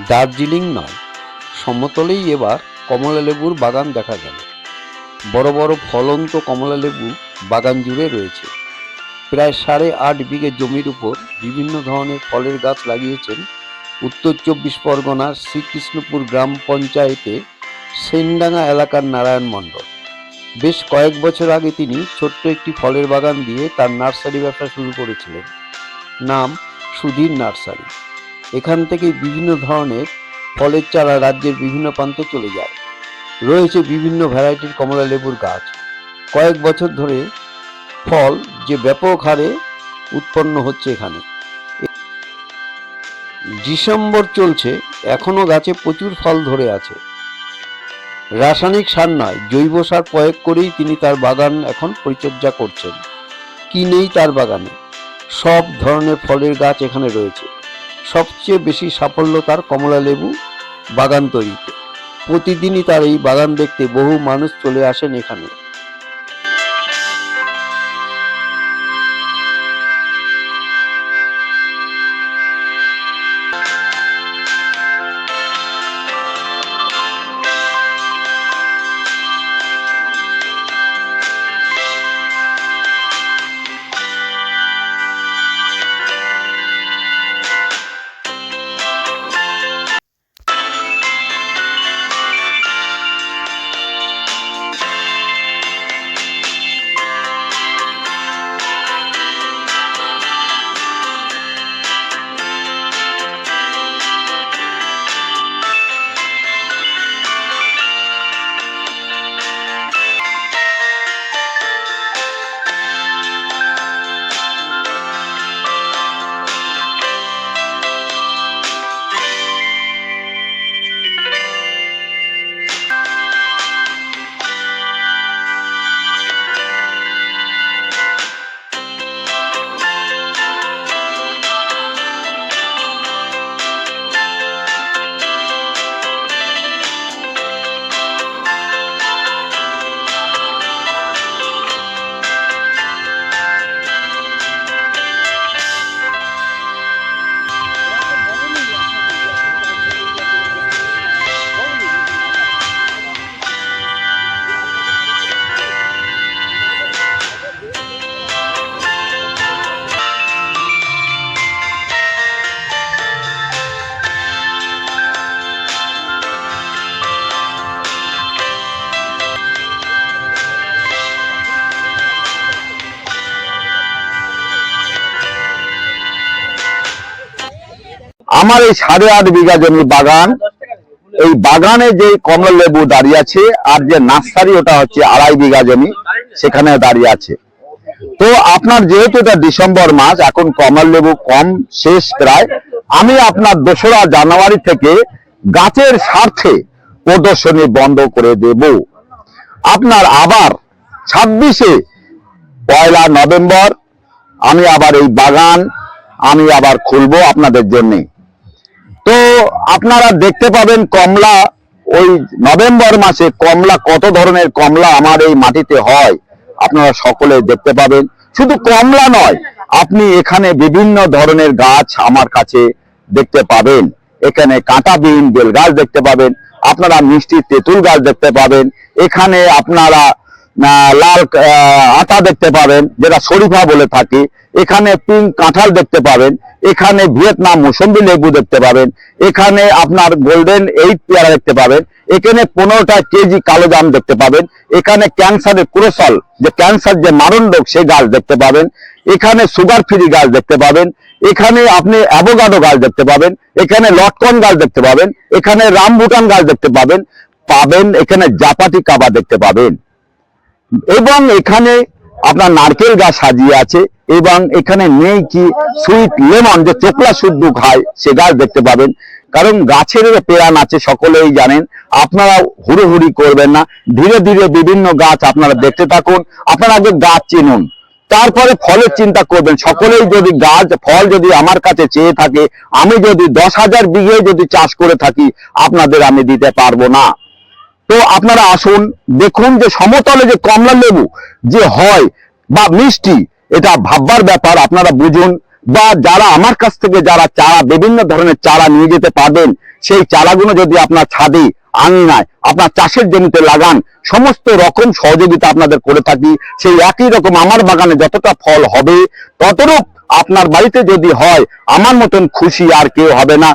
দার্জিলিং নয়, সমতলেই এবার কমলালেবুর বাগান দেখা গেল। বড় বড় ফলন্ত কমলালেবু বাগান জুড়ে রয়েছে। প্রায় 8.5 বিঘে জমির উপর বিভিন্ন ধরনের ফলের গাছ লাগিয়েছেন উত্তর 24 পরগনার শ্রীকৃষ্ণপুর গ্রাম পঞ্চায়েতের সেনডাঙ্গা এলাকার নারায়ণ মণ্ডল। বেশ কয়েক বছর আগে তিনি ছোট্ট একটি ফলের বাগান দিয়ে তার নার্সারি ব্যবসা শুরু করেছিলেন, নাম সুধীর নার্সারি। এখান থেকেই বিভিন্ন ধরনের ফলের চারা রাজ্যের বিভিন্ন প্রান্তে চলে যায়। রয়েছে বিভিন্ন ভ্যারাইটির কমলা লেবুর গাছ। কয়েক বছর ধরে ফল যে ব্যাপক হারে উৎপন্ন হচ্ছে এখানে। ডিসেম্বর চলছে, এখনো গাছে প্রচুর ফল ধরে আছে। রাসায়নিক সার নয়, জৈব সার প্রয়োগ করেই তিনি তার বাগান এখন পরিচর্যা করছেন। কি নেই তার বাগানে? সব ধরনের ফলের গাছ এখানে রয়েছে। সবচেয়ে বেশি সাফল্য তার কমলা লেবু বাগান তৈরিতে। প্রতিদিনই তার এই বাগান দেখতে বহু মানুষ চলে আসেন এখানে। আমার এই 8.5 বিঘা জমি বাগান, এই বাগানে যে কমলা লেবু দাঁড়িয়ে আছে আর যে নার্সারি ওটা হচ্ছে 2.5 বিঘা জমি, সেখানে দাঁড়িয়ে আছে। তো আপনার যেহেতু এটা ডিসেম্বর মাস, এখন কমলা লেবু কম শেষ প্রায়, আমি আপনার 2রা জানুয়ারি থেকে গাছের স্বার্থে প্রদর্শনী বন্ধ করে দেব। আপনার আবার 26শে 1 নভেম্বর আমি আবার এই বাগান আমি আবার খুলবো আপনাদের জন্য। তো আপনারা দেখতে পাবেন কমলা, ওই নভেম্বর মাসে কমলা, কত ধরনের কমলা আমার এই মাটিতে হয় আপনারা সকলে দেখতে পাবেন। শুধু কমলা নয়, আপনি এখানে বিভিন্ন ধরনের গাছ আমার কাছে দেখতে পাবেন। এখানে কাঁটাবিহীন বেল গাছ দেখতে পাবেন, আপনারা মিষ্টি তেঁতুল গাছ দেখতে পাবেন, এখানে আপনারা লাল আতা দেখতে পাবেন যেটা শরীফা বলে থাকি, এখানে পিঙ্ক কাঁঠাল দেখতে পাবেন, এখানে ভিয়েতনাম মৌসুম্বি লেবু দেখতে পাবেন, এখানে আপনার গোল্ডেন 8 পেয়ারা দেখতে পাবেন, এখানে 15টা কেজি কালো জাম দেখতে পাবেন, এখানে ক্যান্সারের ক্রোসল, যে ক্যান্সার যে মারণ রোগ, সে গাছ দেখতে পাবেন, এখানে সুগার ফ্রি গাছ দেখতে পাবেন, এখানে আপনি অ্যাভোকাডো গাছ দেখতে পাবেন, এখানে লটকন গাছ দেখতে পাবেন, এখানে রামবুটান গাছ দেখতে পাবেন, এখানে জাপাটি কাবা দেখতে পাবেন, এবং এখানে আপনার নারকেল গাছ সাজিয়ে আছে, এবং এখানে নেই কি সুইট লেমন, যে চোকলা শুদ্ধ খায়, সে গাছ দেখতে পাবেন। কারণ গাছের প্রাণ আছে, সকলেই জানেন। আপনারা হুড়োহুড়ি করবেন না, ধীরে ধীরে বিভিন্ন গাছ আপনারা দেখতে থাকুন। আপনারা আগে গাছ চিনুন, তারপরে ফলের চিন্তা করবেন। সকলেই যদি গাছ ফল যদি আমার কাছে চেয়ে থাকে, আমি যদি 10,000 বিঘে যদি চাষ করে থাকি, আপনাদের আমি দিতে পারবো না। তো আপনারা আসুন, দেখুন যে সমতলে যে কমলা লেবু যে হয় বা মিষ্টি, এটা ভাববার ব্যাপার। আপনারা বুঝুন বা যারা আমার কাছ থেকে যারা চারা বিভিন্ন ধরনের চারা নিয়ে যেতে পারবেন, সেই চারাগুলো যদি আপনার ছাদে আঙিনায় আপনার চাষের জমিতে লাগান, সমস্ত রকম সহযোগিতা আপনাদের করে থাকি। সেই একই রকম আমার বাগানে যতটা ফল হবে ততটুক আপনার বাড়িতে যদি হয়, আমার মতন খুশি আর কেউ হবে না।